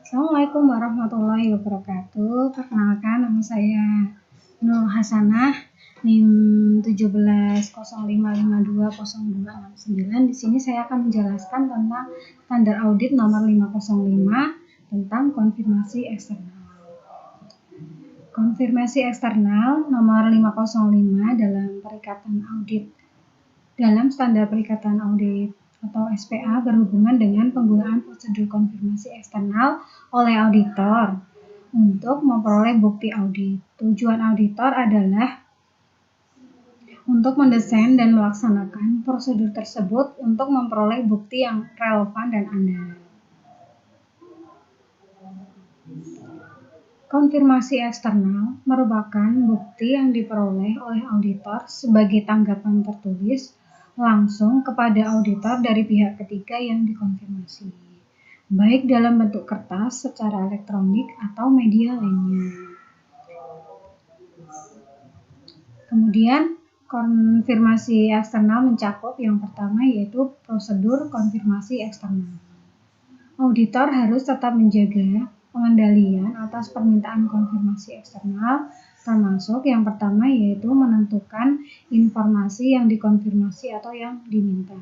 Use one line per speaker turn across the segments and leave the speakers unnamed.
Assalamualaikum warahmatullahi wabarakatuh. Perkenalkan, nama saya Nur Hasanah, NIM 17.05520269. Di sini saya akan menjelaskan tentang standar audit nomor 505 tentang konfirmasi eksternal. Konfirmasi eksternal nomor 505 dalam perikatan audit. Dalam standar perikatan audit atau SPA berhubungan dengan penggunaan prosedur konfirmasi eksternal oleh auditor untuk memperoleh bukti audit. Tujuan auditor adalah untuk mendesain dan melaksanakan prosedur tersebut untuk memperoleh bukti yang relevan dan andal. Konfirmasi eksternal merupakan bukti yang diperoleh oleh auditor sebagai tanggapan tertulis langsung kepada auditor dari pihak ketiga yang dikonfirmasi, baik dalam bentuk kertas, secara elektronik, atau media lainnya. Kemudian, konfirmasi eksternal mencakup yang pertama yaitu prosedur konfirmasi eksternal. Auditor harus tetap menjaga pengendalian atas permintaan konfirmasi eksternal, termasuk yang pertama yaitu menentukan informasi yang dikonfirmasi atau yang diminta.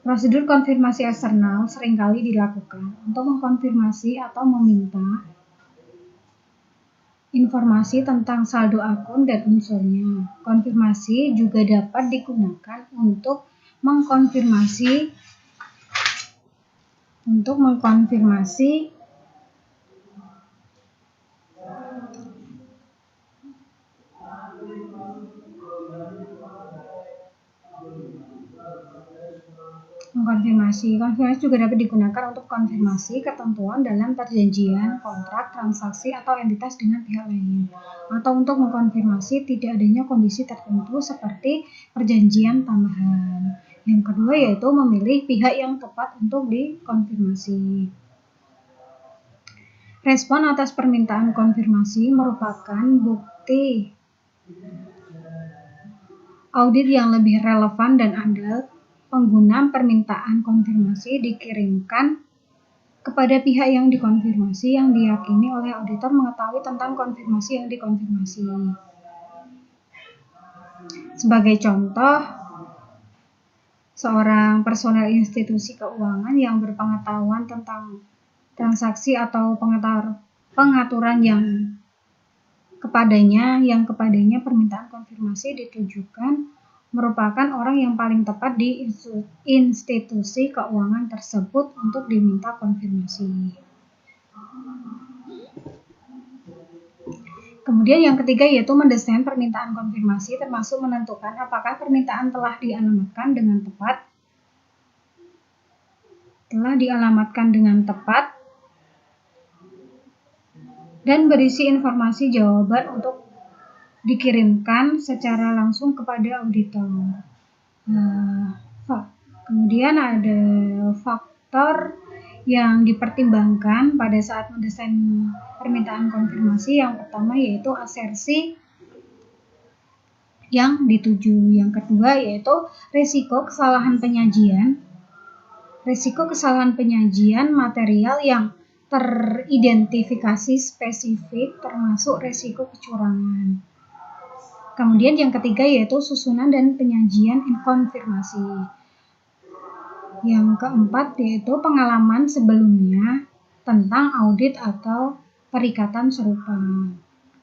Prosedur konfirmasi eksternal seringkali dilakukan untuk mengkonfirmasi atau meminta informasi tentang saldo akun dan unsurnya. Konfirmasi juga dapat digunakan untuk mengkonfirmasi Konfirmasi juga dapat digunakan untuk konfirmasi ketentuan dalam perjanjian, kontrak, transaksi, atau entitas dengan pihak lain, atau untuk mengkonfirmasi tidak adanya kondisi tertentu seperti perjanjian tambahan. Yang kedua yaitu memilih pihak yang tepat untuk dikonfirmasi. Respon atas permintaan konfirmasi merupakan bukti audit yang lebih relevan dan andal. Pengguna permintaan konfirmasi dikirimkan kepada pihak yang dikonfirmasi yang diyakini oleh auditor mengetahui tentang konfirmasi yang dikonfirmasi. Sebagai contoh, seorang personel institusi keuangan yang berpengetahuan tentang transaksi atau pengaturan yang kepadanya permintaan konfirmasi ditujukan merupakan orang yang paling tepat di institusi keuangan tersebut untuk diminta konfirmasi. Kemudian yang ketiga yaitu mendesain permintaan konfirmasi, termasuk menentukan apakah permintaan telah dialamatkan dengan tepat dan berisi informasi jawaban untuk dikirimkan secara langsung kepada auditor. Kemudian ada faktor yang dipertimbangkan pada saat mendesain permintaan konfirmasi. Yang pertama yaitu asersi yang dituju. Yang kedua yaitu risiko kesalahan penyajian material yang teridentifikasi spesifik, termasuk risiko kecurangan. Kemudian yang ketiga yaitu susunan dan penyajian konfirmasi. Yang keempat yaitu pengalaman sebelumnya tentang audit atau perikatan serupa.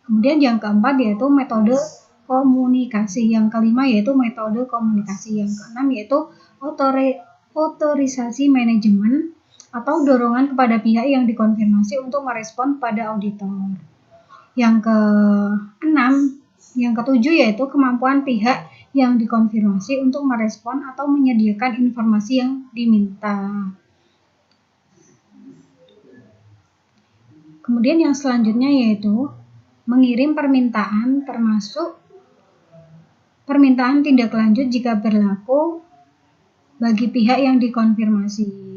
Kemudian yang keempat yaitu metode komunikasi. Yang kelima yaitu metode komunikasi. Yang keenam yaitu otorisasi manajemen atau dorongan kepada pihak yang dikonfirmasi untuk merespon pada auditor. Yang ketujuh yaitu kemampuan pihak yang dikonfirmasi untuk merespon atau menyediakan informasi yang diminta. Kemudian yang selanjutnya yaitu mengirim permintaan, termasuk permintaan tindak lanjut jika berlaku bagi pihak yang dikonfirmasi.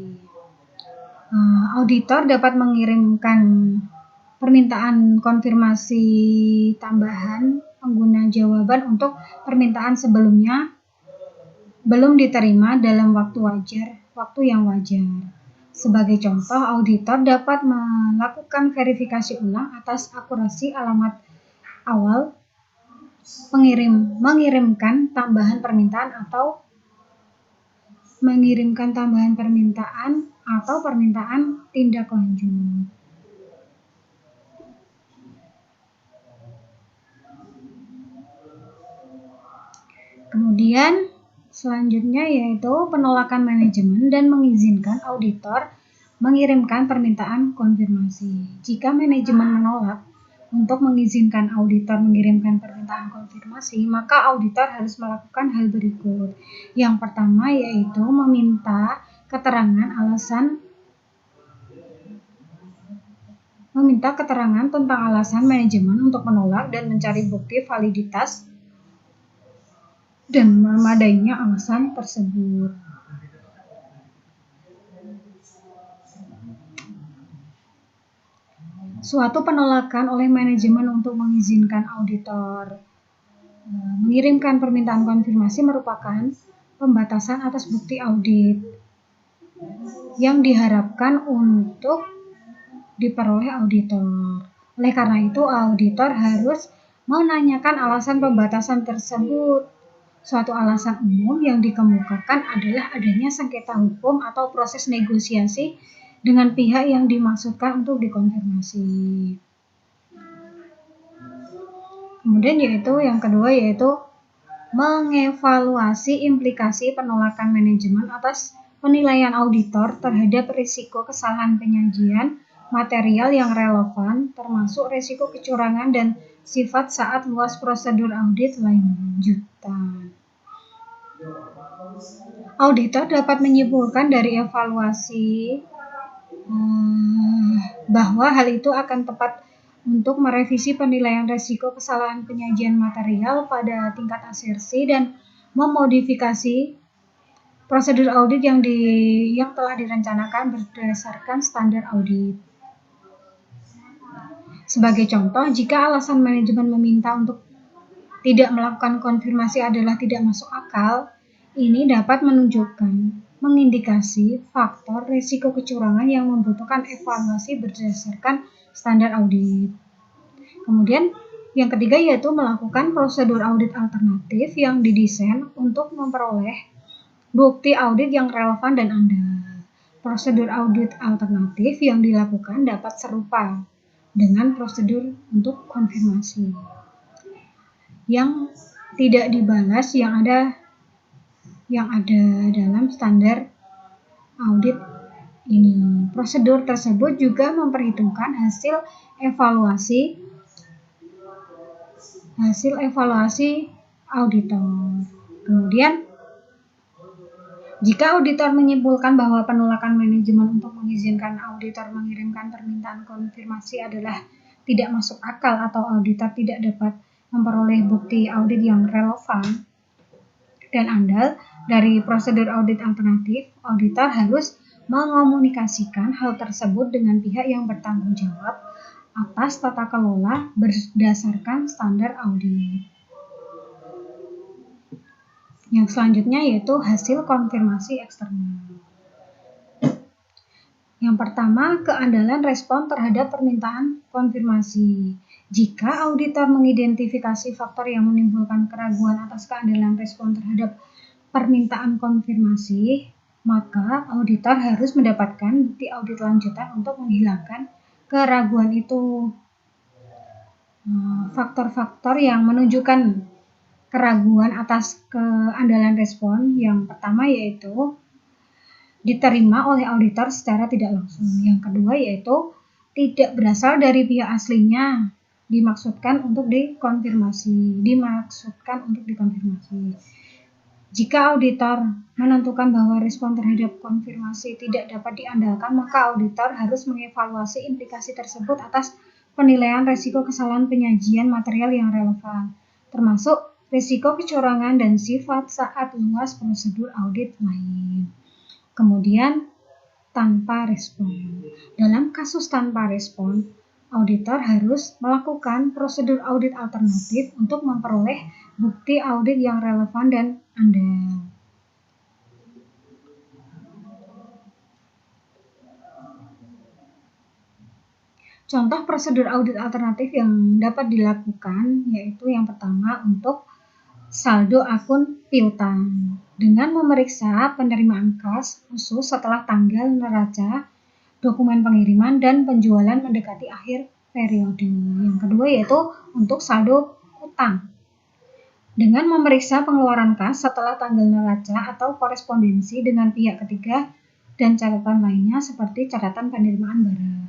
Auditor dapat mengirimkan permintaan konfirmasi tambahan pengguna jawaban untuk permintaan sebelumnya belum diterima dalam waktu yang wajar. Sebagai contoh, auditor dapat melakukan verifikasi ulang atas akurasi alamat awal mengirimkan tambahan permintaan atau permintaan tindak lanjut. Kemudian selanjutnya yaitu penolakan manajemen dan mengizinkan auditor mengirimkan permintaan konfirmasi. Jika manajemen menolak untuk mengizinkan auditor mengirimkan permintaan konfirmasi, maka auditor harus melakukan hal berikut. Yang pertama yaitu meminta keterangan tentang alasan manajemen untuk menolak dan mencari bukti validitas dan memadainya alasan tersebut. Suatu penolakan oleh manajemen untuk mengizinkan auditor mengirimkan permintaan konfirmasi merupakan pembatasan atas bukti audit yang diharapkan untuk diperoleh auditor. Oleh karena itu, auditor harus menanyakan alasan pembatasan tersebut. Suatu alasan umum yang dikemukakan adalah adanya sengketa hukum atau proses negosiasi dengan pihak yang dimaksudkan untuk dikonfirmasi. Kemudian yang kedua yaitu mengevaluasi implikasi penolakan manajemen atas penilaian auditor terhadap risiko kesalahan penyajian material yang relevan, termasuk risiko kecurangan dan sifat saat luas prosedur audit lanjutan. Auditor dapat menyimpulkan dari evaluasi bahwa hal itu akan tepat untuk merevisi penilaian risiko kesalahan penyajian material pada tingkat asersi dan memodifikasi prosedur audit yang telah direncanakan berdasarkan standar audit. Sebagai contoh, jika alasan manajemen meminta untuk tidak melakukan konfirmasi adalah tidak masuk akal, ini dapat mengindikasi faktor risiko kecurangan yang membutuhkan evaluasi berdasarkan standar audit. Kemudian yang ketiga yaitu melakukan prosedur audit alternatif yang didesain untuk memperoleh bukti audit yang relevan dan andal. Prosedur audit alternatif yang dilakukan dapat serupa dengan prosedur untuk konfirmasi yang tidak dibalas yang ada dalam standar audit ini. Prosedur tersebut juga memperhitungkan hasil evaluasi auditor. Kemudian, jika auditor menyimpulkan bahwa penolakan manajemen untuk mengizinkan auditor mengirimkan permintaan konfirmasi adalah tidak masuk akal atau auditor tidak dapat memperoleh bukti audit yang relevan dan andal dari prosedur audit alternatif, auditor harus mengomunikasikan hal tersebut dengan pihak yang bertanggung jawab atas tata kelola berdasarkan standar audit. Yang selanjutnya yaitu hasil konfirmasi eksternal. Yang pertama, keandalan respon terhadap permintaan konfirmasi. Jika auditor mengidentifikasi faktor yang menimbulkan keraguan atas keandalan respon terhadap permintaan konfirmasi, maka auditor harus mendapatkan bukti audit lanjutan untuk menghilangkan keraguan itu. Faktor-faktor yang menunjukkan keraguan atas keandalan respon yang pertama yaitu diterima oleh auditor secara tidak langsung. Yang kedua yaitu tidak berasal dari pihak aslinya, dimaksudkan untuk dikonfirmasi. Jika auditor menentukan bahwa respon terhadap konfirmasi tidak dapat diandalkan, maka auditor harus mengevaluasi implikasi tersebut atas penilaian risiko kesalahan penyajian material yang relevan, termasuk risiko kecurangan dan sifat saat luas prosedur audit lain. Kemudian, tanpa respon. Dalam kasus tanpa respon, auditor harus melakukan prosedur audit alternatif untuk memperoleh bukti audit yang relevan dan andal. Contoh prosedur audit alternatif yang dapat dilakukan yaitu yang pertama untuk saldo akun piutang dengan memeriksa penerimaan kas khusus setelah tanggal neraca, dokumen pengiriman, dan penjualan mendekati akhir periode. Yang kedua yaitu untuk saldo utang dengan memeriksa pengeluaran kas setelah tanggal neraca atau korespondensi dengan pihak ketiga dan catatan lainnya seperti catatan penerimaan barang.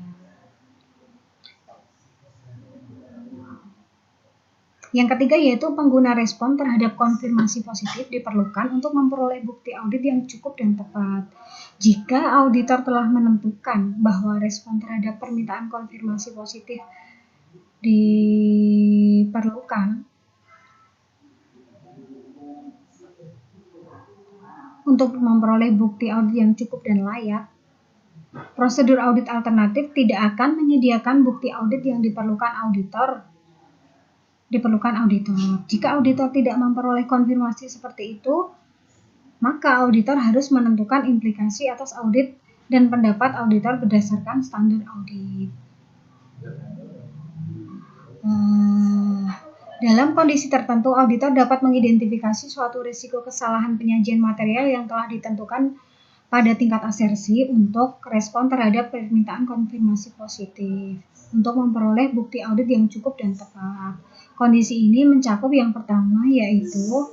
Yang ketiga yaitu pengguna respon terhadap konfirmasi positif diperlukan untuk memperoleh bukti audit yang cukup dan tepat. Jika auditor telah menentukan bahwa respon terhadap permintaan konfirmasi positif diperlukan untuk memperoleh bukti audit yang cukup dan layak, prosedur audit alternatif tidak akan menyediakan bukti audit yang diperlukan auditor. Jika auditor tidak memperoleh konfirmasi seperti itu, maka auditor harus menentukan implikasi atas audit dan pendapat auditor berdasarkan standar audit. Dalam kondisi tertentu, auditor dapat mengidentifikasi suatu risiko kesalahan penyajian material yang telah ditentukan pada tingkat asersi untuk respon terhadap permintaan konfirmasi positif untuk memperoleh bukti audit yang cukup dan tepat. Kondisi ini mencakup yang pertama yaitu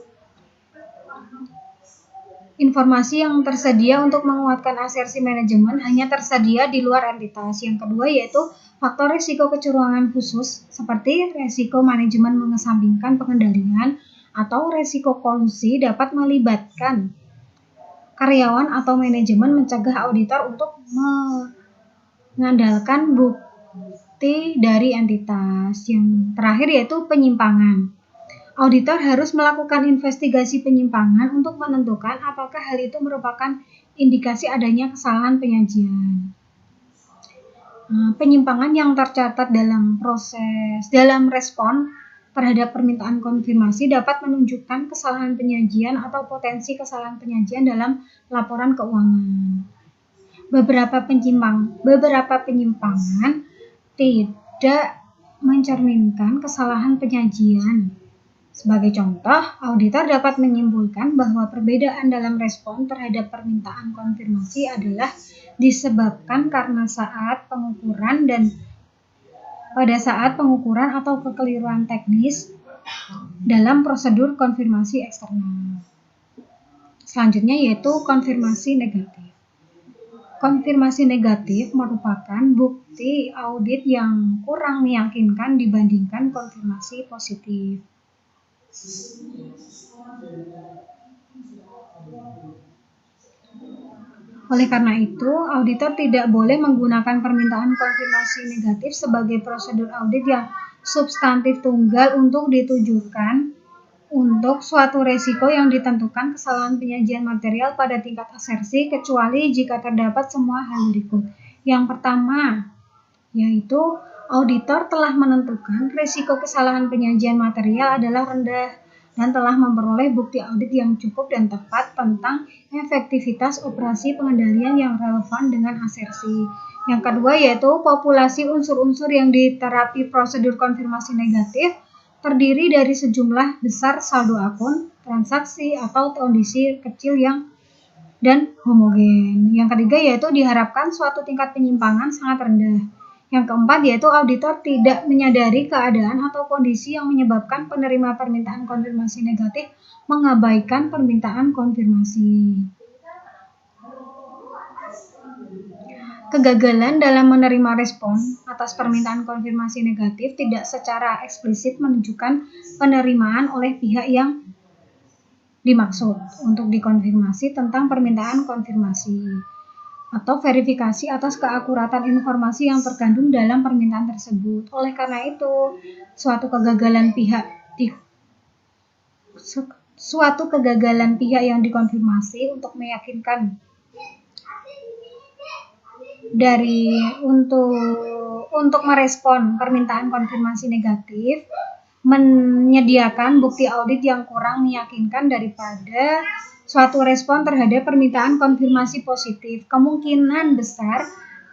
informasi yang tersedia untuk menguatkan asersi manajemen hanya tersedia di luar entitas. Yang kedua yaitu faktor risiko kecurangan khusus seperti risiko manajemen mengesampingkan pengendalian atau risiko kolusi dapat melibatkan karyawan atau manajemen mencegah auditor untuk mengandalkan bukti dari entitas. Yang terakhir yaitu penyimpangan. Auditor harus melakukan investigasi penyimpangan untuk menentukan apakah hal itu merupakan indikasi adanya kesalahan penyajian. Penyimpangan yang tercatat dalam respon terhadap permintaan konfirmasi dapat menunjukkan kesalahan penyajian atau potensi kesalahan penyajian dalam laporan keuangan. Beberapa penyimpangan tidak mencerminkan kesalahan penyajian. Sebagai contoh, auditor dapat menyimpulkan bahwa perbedaan dalam respon terhadap permintaan konfirmasi adalah disebabkan karena pada saat pengukuran atau kekeliruan teknis dalam prosedur konfirmasi eksternal. Selanjutnya yaitu konfirmasi negatif. Konfirmasi negatif merupakan bukti audit yang kurang meyakinkan dibandingkan konfirmasi positif. Oleh karena itu, auditor tidak boleh menggunakan permintaan konfirmasi negatif sebagai prosedur audit yang substantif tunggal untuk ditujukan untuk suatu resiko yang ditentukan kesalahan penyajian material pada tingkat asersi kecuali jika terdapat semua hal berikut. Yang pertama, yaitu auditor telah menentukan risiko kesalahan penyajian material adalah rendah dan telah memperoleh bukti audit yang cukup dan tepat tentang efektivitas operasi pengendalian yang relevan dengan asersi. Yang kedua yaitu populasi unsur-unsur yang diterapi prosedur konfirmasi negatif terdiri dari sejumlah besar saldo akun, transaksi, atau kondisi kecil dan homogen. Yang ketiga yaitu diharapkan suatu tingkat penyimpangan sangat rendah. Yang keempat yaitu auditor tidak menyadari keadaan atau kondisi yang menyebabkan penerima permintaan konfirmasi negatif mengabaikan permintaan konfirmasi. Kegagalan dalam menerima respon atas permintaan konfirmasi negatif tidak secara eksplisit menunjukkan penerimaan oleh pihak yang dimaksud untuk dikonfirmasi tentang permintaan konfirmasi atau verifikasi atas keakuratan informasi yang terkandung dalam permintaan tersebut. Oleh karena itu, suatu kegagalan pihak yang dikonfirmasi untuk meyakinkan untuk merespon permintaan konfirmasi negatif menyediakan bukti audit yang kurang meyakinkan daripada suatu respon terhadap permintaan konfirmasi positif. Kemungkinan besar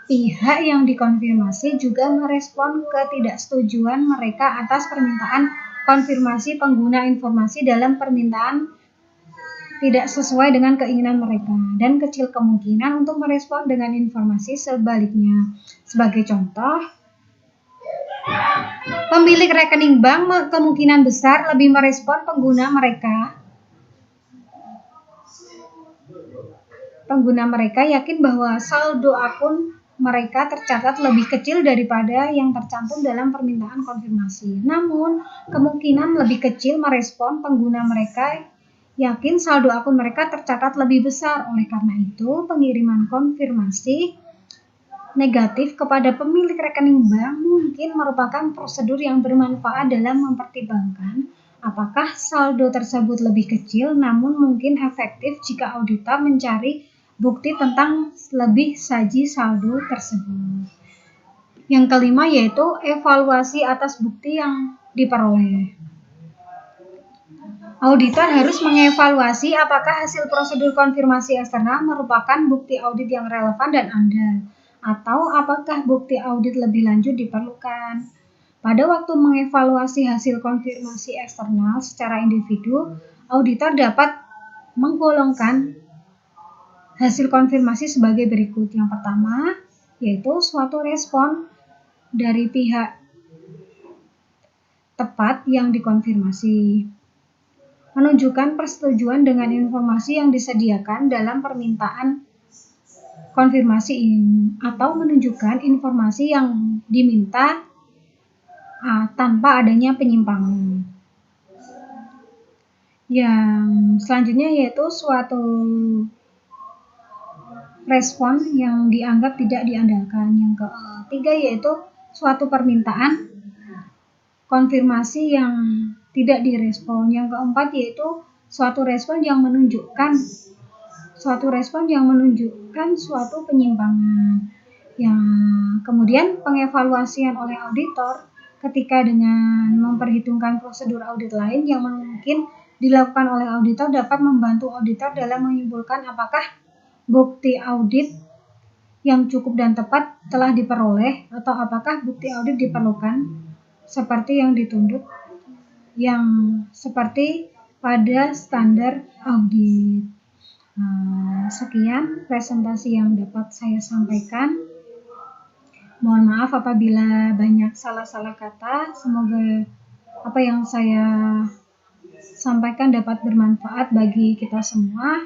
pihak yang dikonfirmasi juga merespon ketidaksetujuan mereka atas permintaan konfirmasi pengguna informasi dalam permintaan tidak sesuai dengan keinginan mereka, dan kecil kemungkinan untuk merespon dengan informasi sebaliknya. Sebagai contoh, pemilik rekening bank kemungkinan besar lebih merespon pengguna mereka yakin bahwa saldo akun mereka tercatat lebih kecil daripada yang tercantum dalam permintaan konfirmasi. Namun, kemungkinan lebih kecil merespon pengguna mereka yakin saldo akun mereka tercatat lebih besar. Oleh karena itu, pengiriman konfirmasi negatif kepada pemilik rekening bank mungkin merupakan prosedur yang bermanfaat dalam mempertimbangkan apakah saldo tersebut lebih kecil, namun mungkin efektif jika auditor mencari bukti tentang lebih saji saldo tersebut. Yang kelima yaitu evaluasi atas bukti yang diperoleh. Auditor harus mengevaluasi apakah hasil prosedur konfirmasi eksternal merupakan bukti audit yang relevan dan andal, atau apakah bukti audit lebih lanjut diperlukan. Pada waktu mengevaluasi hasil konfirmasi eksternal secara individu, auditor dapat menggolongkan hasil konfirmasi sebagai berikut. Yang pertama, yaitu suatu respon dari pihak tepat yang dikonfirmasi, menunjukkan persetujuan dengan informasi yang disediakan dalam permintaan konfirmasi ini, atau menunjukkan informasi yang diminta tanpa adanya penyimpangan. Yang selanjutnya yaitu suatu respon yang dianggap tidak diandalkan. Yang ketiga yaitu suatu permintaan konfirmasi yang tidak direspon. Yang keempat yaitu suatu respon yang menunjukkan suatu penyimpangan. Yang kemudian pengevaluasian oleh auditor ketika dengan memperhitungkan prosedur audit lain yang mungkin dilakukan oleh auditor dapat membantu auditor dalam menyimpulkan apakah bukti audit yang cukup dan tepat telah diperoleh atau apakah bukti audit diperlukan seperti yang dituntut yang seperti pada standar audit. Sekian presentasi yang dapat saya sampaikan. Mohon maaf apabila banyak salah-salah kata. Semoga apa yang saya sampaikan dapat bermanfaat bagi kita semua.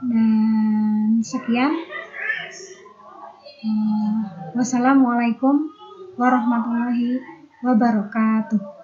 Dan sekian. Wassalamualaikum warahmatullahi wabarakatuh.